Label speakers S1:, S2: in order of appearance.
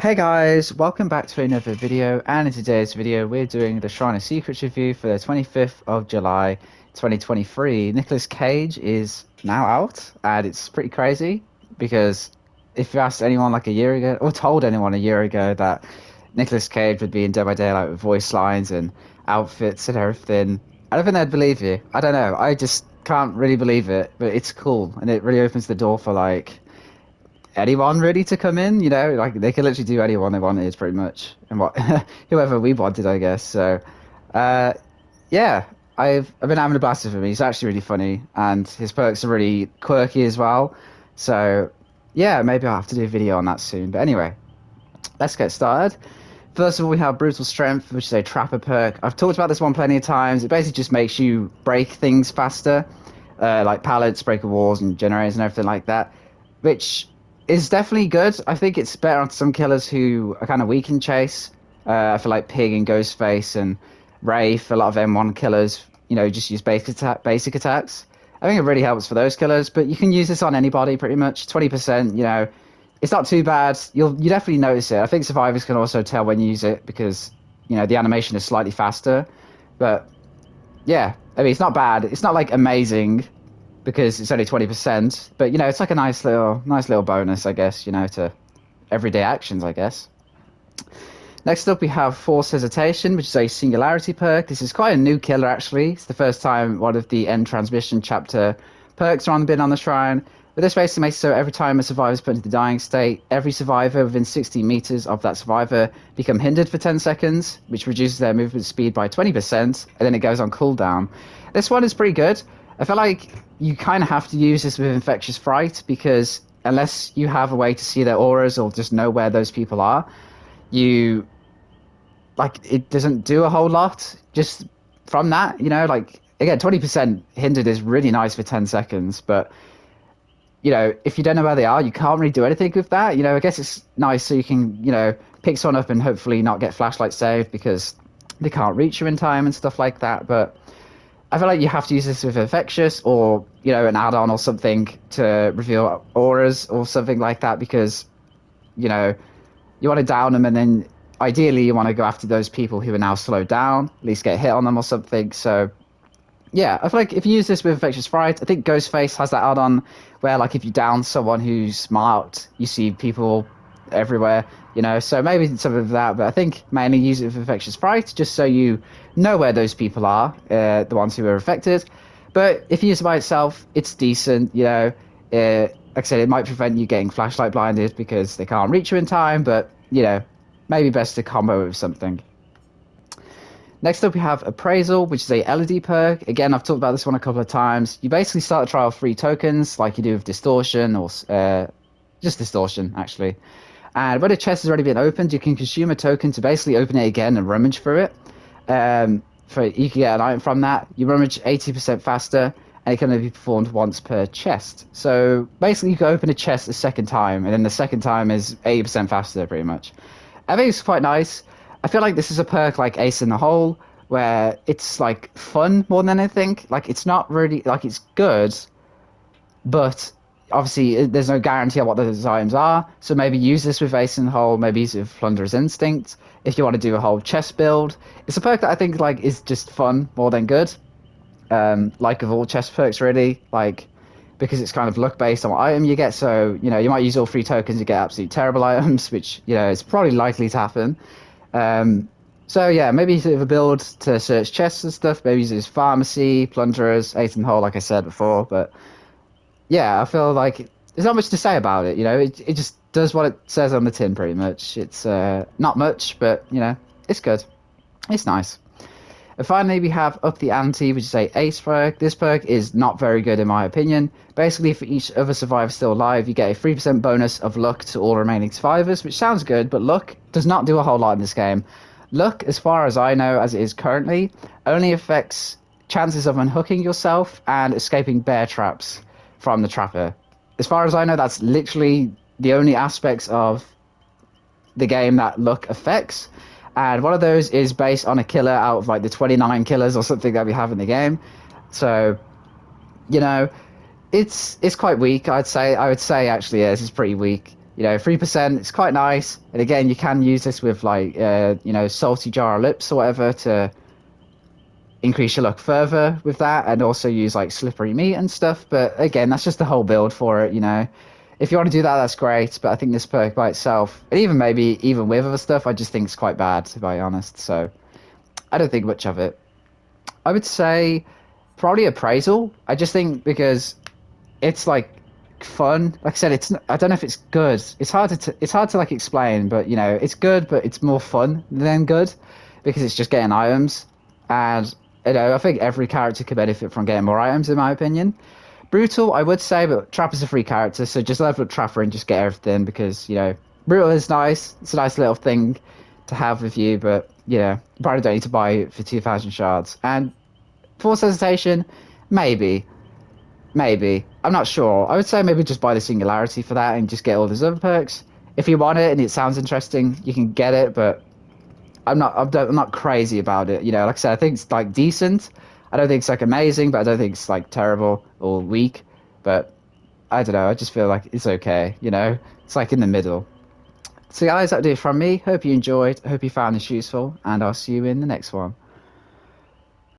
S1: Hey guys, welcome back to another video, and in today's video we're doing the Shrine of Secrets review for the 25th of July 2023. Nicolas Cage is now out, and it's pretty crazy because if you asked anyone like a year ago, or told anyone a year ago that Nicolas Cage would be in Dead by Daylight with voice lines and outfits and everything, I don't think they'd believe you. I don't know, I just can't really believe it, but it's cool, and it really opens the door for like anyone really to come in, like they could literally do anyone they wanted pretty much, and what whoever we wanted, I guess. So, uh, yeah, I've been having a blast with him. He's actually really funny, and his perks are really quirky as well. So, yeah, maybe I'll have to do a video on that soon. But anyway, let's get started. First of all, we have Brutal Strength, which is a Trapper perk. I've talked about this one plenty of times. It basically just makes you break things faster, like pallets, breaker walls, and generators and everything like that, which is definitely good. I think it's better on some killers who are kind of weak in chase. I feel like Pig and Ghostface and Wraith, a lot of M1 killers, just use basic attacks. I think it really helps for those killers, but you can use this on anybody pretty much. 20%, it's not too bad. You definitely notice it. I think survivors can also tell when you use it because the animation is slightly faster. But yeah, I mean it's not bad. It's not like amazing because it's only 20%. But it's like a nice little bonus, I guess. To everyday actions, I guess. Next up, we have Force Hesitation, which is a Singularity perk. This is quite a new killer, actually. It's the first time one of the End Transmission chapter perks are been on the Shrine. But this basically makes it so every time a survivor is put into the dying state, every survivor within 60 meters of that survivor become hindered for 10 seconds, which reduces their movement speed by 20%, and then it goes on cooldown. This one is pretty good. I feel like you kind of have to use this with Infectious Fright because unless you have a way to see their auras or just know where those people are, you like it doesn't do a whole lot just from that, like again 20% hindered is really nice for 10 seconds, but if you don't know where they are, you can't really do anything with that. I guess it's nice so you can pick someone up and hopefully not get flashlight saved because they can't reach you in time and stuff like that. But I feel like you have to use this with infectious or an add-on or something to reveal auras or something like that because you know you want to down them, and then ideally you want to go after those people who are now slowed down, at least get a hit on them or something. So yeah, I feel like if you use this with Infectious Fright, I think Ghostface has that add-on where like if you down someone who's smart, you see people everywhere, so maybe some of that, but I think mainly use it with Infectious Fright just so you know where those people are, the ones who are affected. But if you use it by itself, it's decent, like I said, it might prevent you getting flashlight blinded because they can't reach you in time, but maybe best to combo it with something. Next up, we have Appraisal, which is a LED perk. Again, I've talked about this one a couple of times. You basically start a trial with 3 tokens, like you do with Distortion, or just Distortion, actually. And when a chest has already been opened, you can consume a token to basically open it again and rummage through it. You can get an item from that. You rummage 80% faster, and it can only be performed once per chest. So basically, you can open a chest a second time, and then the second time is 80% faster, pretty much. I think it's quite nice. I feel like this is a perk like Ace in the Hole, where it's like fun more than anything. Like it's not really like it's good, but obviously there's no guarantee on what those items are. So maybe use this with Ace in the Hole, maybe use it with Plunderer's Instinct if you want to do a whole chest build. It's a perk that I think like is just fun more than good. Like of all chest perks really, like because it's kind of luck based on what item you get. So you might use all 3 tokens to get absolutely terrible items, which is probably likely to happen. So yeah, maybe use it with a build to search chests and stuff. Maybe use it as pharmacy, plunderers, Ace in the Hole, like I said before. But yeah, I feel like there's not much to say about it. It just does what it says on the tin, pretty much. It's not much, but it's good. It's nice. And finally, we have Up the Ante, which is a Ace perk. This perk is not very good in my opinion. Basically, for each other survivor still alive, you get a 3% bonus of luck to all remaining survivors, which sounds good, but luck does not do a whole lot in this game. Luck, as far as I know, as it is currently, only affects chances of unhooking yourself and escaping bear traps from the trapper. As far as I know, that's literally the only aspects of the game that luck affects. And one of those is based on a killer out of like the 29 killers or something that we have in the game. So, you know, it's quite weak, I'd say. I would say actually, yeah, this is pretty weak. You know, 3%, it's quite nice. And again, you can use this with like, you know, salty jar of lips or whatever to increase your luck further with that, and also use like slippery meat and stuff. But again, that's just the whole build for it, you know. If you want to do that, that's great. But I think this perk by itself, and even maybe even with other stuff, I just think it's quite bad, to be honest. So I don't think much of it. I would say probably appraisal. I just think because it's like fun. Like I said, I don't know if it's good. It's hard to like explain, but you know, it's good, but it's more fun than good because it's just getting items, and you know, I think every character could benefit from getting more items, in my opinion. Brutal, I would say, but Trapper's a free character, so just level up Trapper and just get everything because you know, Brutal is nice. It's a nice little thing to have with you, but yeah, you probably don't need to buy it for 2,000 shards. And Force Hesitation, maybe. Maybe. I'm not sure. I would say maybe just buy the Singularity for that and just get all those other perks. If you want it and it sounds interesting, you can get it, but I'm not crazy about it. You know, like I said, I think it's like decent. I don't think it's like amazing, but I don't think it's like terrible or weak. But I don't know. I just feel like it's okay. You know, it's like in the middle. So guys, that'll do it from me. Hope you enjoyed. Hope you found this useful, and I'll see you in the next one.